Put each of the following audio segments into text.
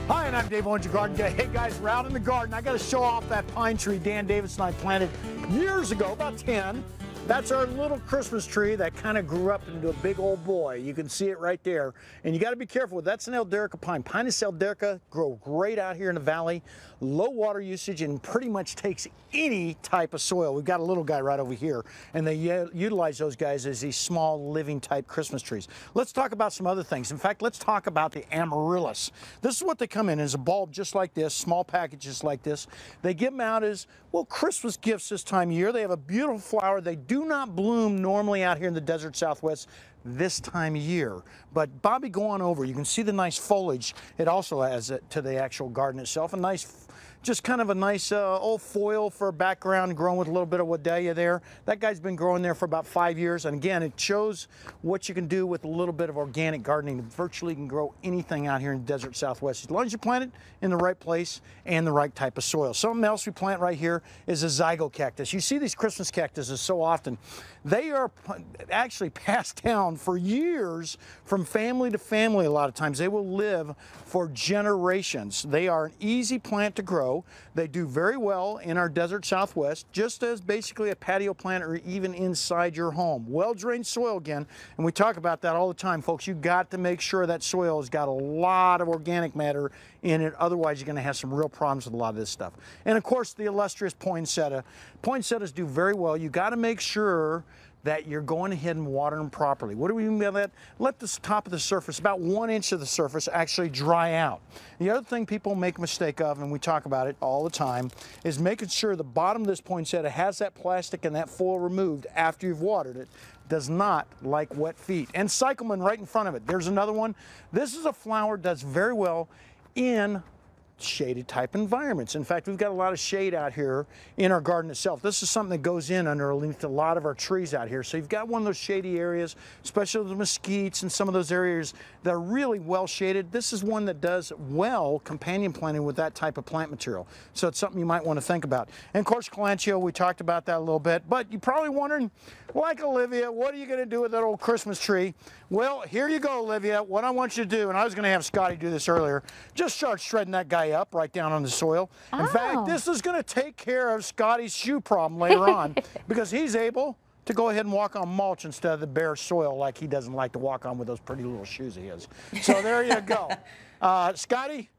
Hi, and I'm Dave Owens, your garden guy. Hey guys, we're out in the garden. I got to show off that pine tree Dan Davis and I planted years ago, about 10. That's our little Christmas tree that kind of grew up into a big old boy. You can see it right there. And you got to be careful. That's an Elderica pine. Pinus elderica grow great out here in the valley. Low water usage and pretty much takes any type of soil. We've got a little guy right over here, and they utilize those guys as these small living type Christmas trees. Let's talk about some other things. In fact, let's talk about the amaryllis. This is what they come in as a bulb just like this, small packages like this. They give them out as, well, Christmas gifts this time of year. They have a beautiful flower. They do not bloom normally out here in the desert Southwest this time of year. But Bobby, go on over. You can see the nice foliage. It also adds to the actual garden itself. A nice, just kind of a nice old foil for a background, growing with a little bit of Wadelia there. That guy's been growing there for about 5 years. And again, it shows what you can do with a little bit of organic gardening. Virtually can grow anything out here in the desert Southwest, as long as you plant it in the right place and the right type of soil. Something else we plant right here is a zygocactus. You see these Christmas cactuses so often. They are actually passed down for years from family to family. A lot of times they will live for generations. They are an easy plant to grow. They do very well in our desert Southwest, just as basically a patio plant or even inside your home. Well-drained soil again, and we talk about that all the time, folks. You've got to make sure that soil has got a lot of organic matter in it. Otherwise, you're going to have some real problems with a lot of this stuff. And of course, the illustrious poinsettia. Poinsettias do very well. You got to make sure that you're going ahead and water them properly. What do we mean by that? Let the top of the surface, about 1 inch of the surface, actually dry out. The other thing people make a mistake of, and we talk about it all the time, is making sure the bottom of this poinsettia has that plastic and that foil removed after you've watered it. Does not like wet feet. And cyclamen right in front of it. There's another one. This is a flower that does very well in shaded type environments. In fact, we've got a lot of shade out here in our garden itself. This is something that goes in underneath a lot of our trees out here. So you've got one of those shady areas, especially the mesquites and some of those areas that are really well shaded. This is one that does well companion planting with that type of plant material. So it's something you might want to think about. And of course, Kalanchoe, we talked about that a little bit, but you're probably wondering, like Olivia, what are you going to do with that old Christmas tree? Well, here you go, Olivia. What I want you to do, and I was going to have Scotty do this earlier, just start shredding that guy up right down on the soil. In fact, this is going to take care of Scotty's shoe problem later on, because he's able to go ahead and walk on mulch instead of the bare soil like he doesn't like to walk on with those pretty little shoes he has. So there you go. Scotty.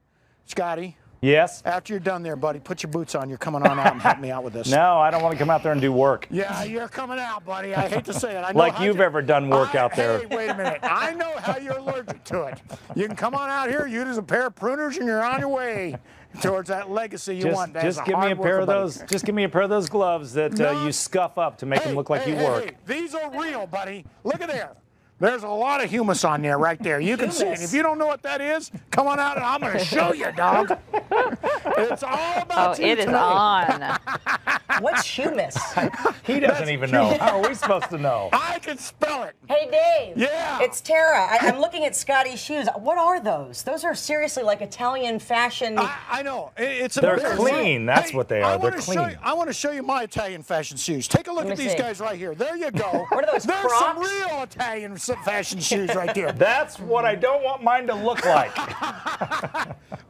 Yes? After you're done there, buddy, put your boots on. You're coming on out and help me out with this. No, I don't want to come out there and do work. Yeah, you're coming out, buddy. I hate to say it. I know like you've ever done work out there. Hey, wait a minute. I know how you're allergic to it. You can come on out here, use a pair of pruners, and you're on your way towards that legacy you want. Just give me a pair of those. Just give me a pair of those gloves that you scuff up to make them look like you work. Hey, these are real, buddy. Look at there. There's a lot of humus on there right there. You can see it. If you don't know what that is, come on out and I'm going to show you, dog. It's all about you. It is on. What's humus? He doesn't even know. How are we supposed to know? I can spell it. Hey, Dave. Yeah. It's Tara. I'm looking at Scotty's shoes. What are those? Those are seriously like Italian fashion. I know. They're clean. That's what they are. They're clean. I want to show you my Italian fashion shoes. Take a look at these guys right here. There you go. What are those, There's Crocs? some real Italian fashion shoes right there. That's what I don't want mine to look like.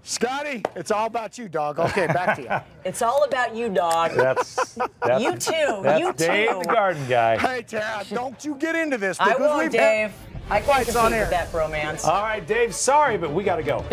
Scotty, it's all about you, dog. Okay, back to you. It's all about you, dog. That's you too. That's you Dave, too. the garden guy. Hey, Tara, don't you get into this. I Because won't, Dave. I can't fights on compete air. with that bromance. All right, Dave, sorry, but we got to go.